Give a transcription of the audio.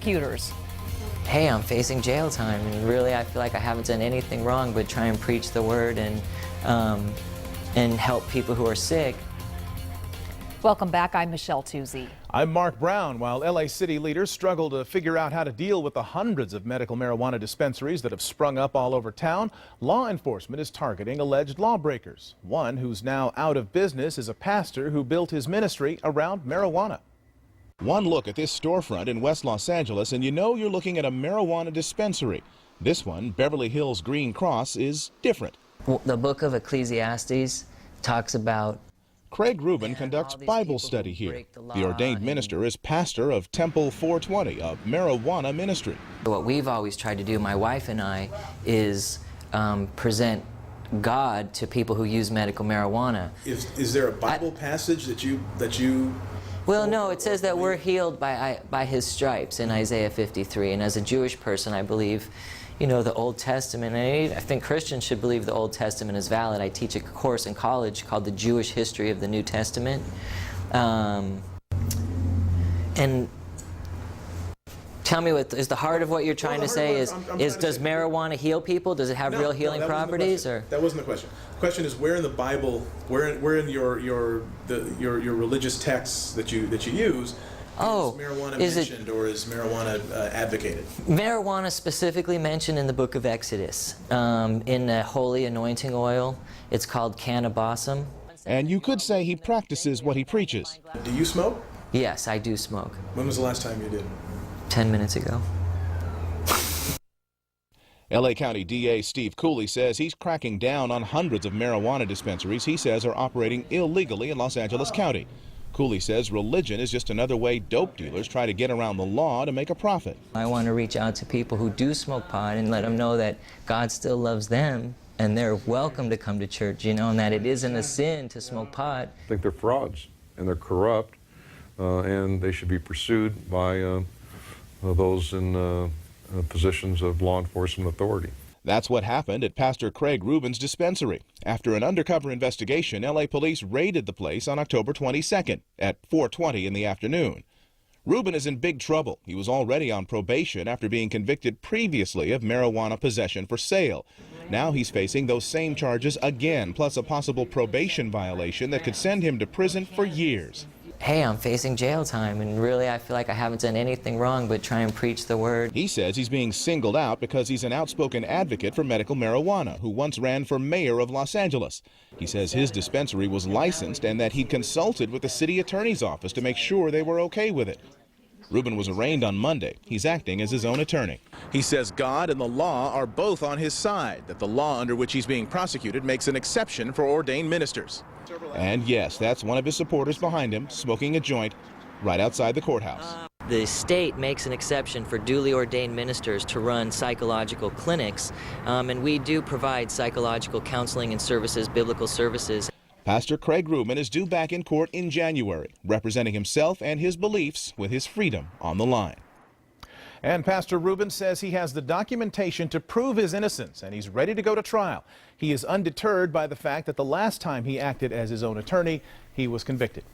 prosecutors. Hey, I'm facing jail time, and really I feel like I haven't done anything wrong but try and preach the word and help people who are sick. Welcome back. I'm Michelle Tuzzi. I'm Mark Brown. While LA city leaders struggle to figure out how to deal with the hundreds of medical marijuana dispensaries that have sprung up all over town, law enforcement is targeting alleged lawbreakers. One who's now out of business is a pastor who built his ministry around marijuana. One look at this storefront in West Los Angeles and you know you're looking at a marijuana dispensary. This one, Beverly Hills Green Cross, is different. The book of Ecclesiastes talks about Craig Rubin conducts Bible study here. The ordained minister is pastor of Temple 420, a marijuana ministry. what we've always tried to do, my wife and I, is present God to people who use medical marijuana. Is there a Bible passage that you? Well, no, it says that we're healed by his stripes in Isaiah 53. And as a Jewish person, I believe, you know, the Old Testament. I think Christians should believe the Old Testament is valid. I teach a course in college called The Jewish History of the New Testament. And tell me, what is the heart of what you're trying to say? Does marijuana heal people? Does it have real healing properties? Or that wasn't the question. The question is, where in the Bible, where in your religious texts that you use, is marijuana mentioned or is marijuana advocated? Marijuana specifically mentioned in the book of Exodus, in the holy anointing oil. It's called cannabosum. And you could say he practices what he preaches. Do you smoke? Yes, I do smoke. When was the last time you did? 10 minutes ago. LA County DA Steve Cooley says he's cracking down on hundreds of marijuana dispensaries he says are operating illegally in Los Angeles County. Cooley says religion is just another way dope dealers try to get around the law to make a profit. I want to reach out to people who do smoke pot and let them know that God still loves them and they're welcome to come to church, you know, and that it isn't a sin to smoke pot. I think they're frauds and they're corrupt, and they should be pursued by those in positions of law enforcement authority. That's what happened at Pastor Craig Rubin's dispensary. After an undercover investigation, LA police raided the place on October 22nd at 4:20 in the afternoon. Rubin is in big trouble. He was already on probation after being convicted previously of marijuana possession for sale. Now he's facing those same charges again, plus a possible probation violation that could send him to prison for years. Hey, I'm facing jail time, and really I feel like I haven't done anything wrong but try and preach the word. He says he's being singled out because he's an outspoken advocate for medical marijuana who once ran for mayor of Los Angeles. He says his dispensary was licensed and that he'd consulted with the city attorney's office to make sure they were okay with it. Rubin was arraigned on Monday. He's acting as his own attorney. He says God and the law are both on his side, that the law under which he's being prosecuted makes an exception for ordained ministers. And yes, that's one of his supporters behind him, smoking a joint right outside the courthouse. The state makes an exception for duly ordained ministers to run psychological clinics, and we do provide psychological counseling and services, biblical services. Pastor Craig Rubin is due back in court in January, representing himself and his beliefs with his freedom on the line. And Pastor Rubin says he has the documentation to prove his innocence, and he's ready to go to trial. He is undeterred by the fact that the last time he acted as his own attorney, he was convicted.